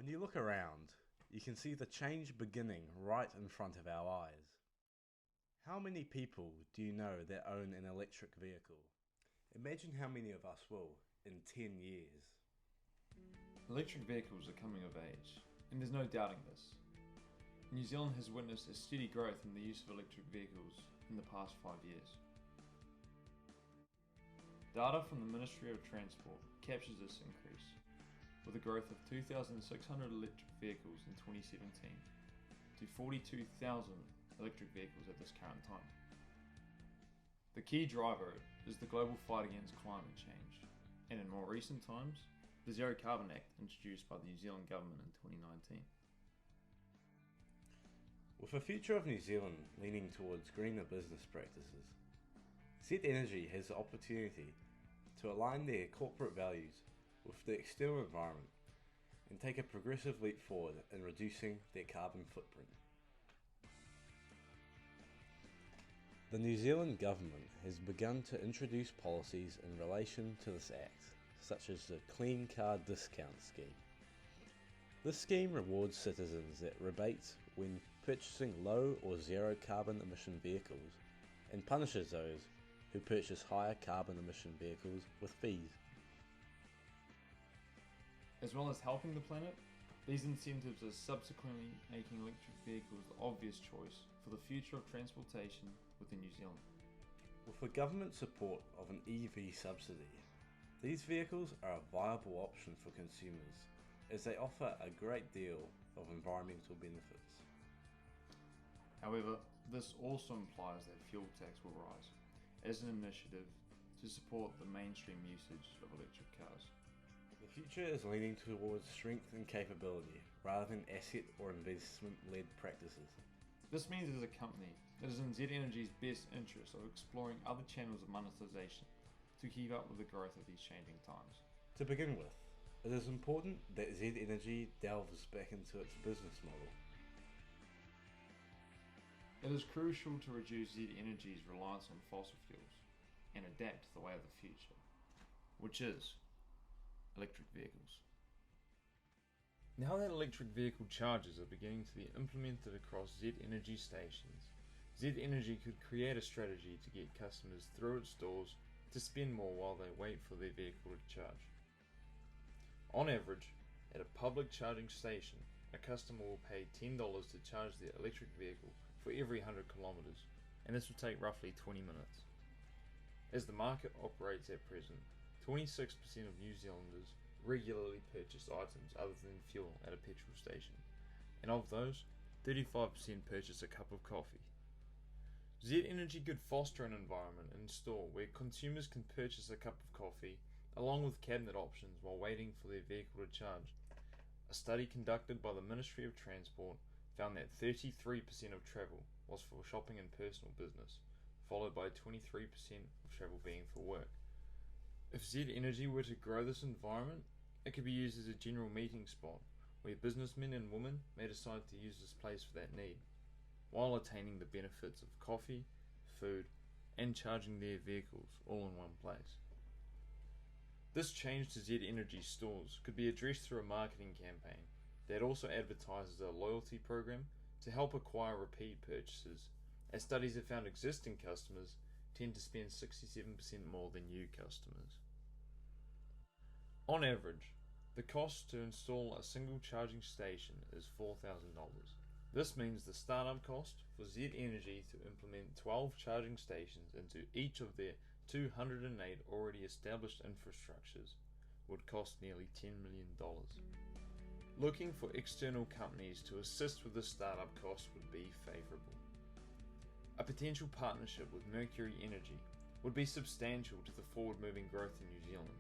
When you look around, you can see the change beginning right in front of our eyes. How many people do you know that own an electric vehicle? Imagine how many of us will in 10 years. Electric vehicles are coming of age, and there's no doubting this. New Zealand has witnessed a steady growth in the use of electric vehicles in the past 5 years. Data from the Ministry of Transport captures this increase, with a growth of 2,600 electric vehicles in 2017 to 42,000 electric vehicles at this current time. The key driver is the global fight against climate change, and in more recent times, the Zero Carbon Act introduced by the New Zealand Government in 2019. With the future of New Zealand leaning towards greener business practices, Z Energy has the opportunity to align their corporate values with the external environment and take a progressive leap forward in reducing their carbon footprint. The New Zealand Government has begun to introduce policies in relation to this act, such as the Clean Car Discount Scheme. This scheme rewards citizens that rebates when purchasing low or zero carbon emission vehicles and punishes those who purchase higher carbon emission vehicles with fees. As well as helping the planet, these incentives are subsequently making electric vehicles the obvious choice for the future of transportation within New Zealand. With the government support of an EV subsidy, these vehicles are a viable option for consumers as they offer a great deal of environmental benefits. However, this also implies that fuel tax will rise as an initiative to support the mainstream usage of electric cars. The future is leaning towards strength and capability rather than asset or investment-led practices. This means as a company, it is in Z Energy's best interest of exploring other channels of monetization to keep up with the growth of these changing times. To begin with, it is important that Z Energy delves back into its business model. It is crucial to reduce Z Energy's reliance on fossil fuels and adapt to the way of the future, which is electric vehicles. Now that electric vehicle chargers are beginning to be implemented across Z Energy stations, Z Energy could create a strategy to get customers through its doors to spend more while they wait for their vehicle to charge. On average, at a public charging station, a customer will pay $10 to charge their electric vehicle for every 100 kilometers, and this will take roughly 20 minutes. As the market operates at present, 26% of New Zealanders regularly purchase items other than fuel at a petrol station, and of those, 35% purchase a cup of coffee. Z Energy could foster an environment in store where consumers can purchase a cup of coffee along with cabinet options while waiting for their vehicle to charge. A study conducted by the Ministry of Transport found that 33% of travel was for shopping and personal business, followed by 23% of travel being for work. If Z Energy were to grow this environment, it could be used as a general meeting spot where businessmen and women may decide to use this place for that need, while attaining the benefits of coffee, food, and charging their vehicles all in one place. This change to Z Energy stores could be addressed through a marketing campaign that also advertises a loyalty program to help acquire repeat purchases, as studies have found existing customers tend to spend 67% more than new customers. On average, the cost to install a single charging station is $4,000. This means the startup cost for Z Energy to implement 12 charging stations into each of their 208 already established infrastructures would cost nearly $10 million. Looking for external companies to assist with the startup cost would be favourable. A potential partnership with Mercury Energy would be substantial to the forward-moving growth in New Zealand.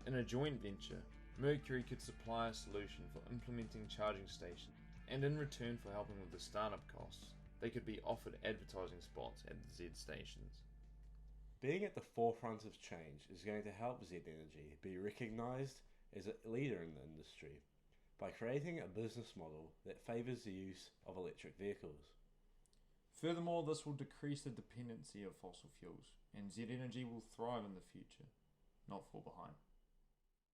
In a joint venture, Mercury could supply a solution for implementing charging stations, and in return for helping with the startup costs, they could be offered advertising spots at the Z stations. Being at the forefront of change is going to help Z Energy be recognised as a leader in the industry by creating a business model that favours the use of electric vehicles. Furthermore, this will decrease the dependency of fossil fuels, and Z Energy will thrive in the future, not fall behind.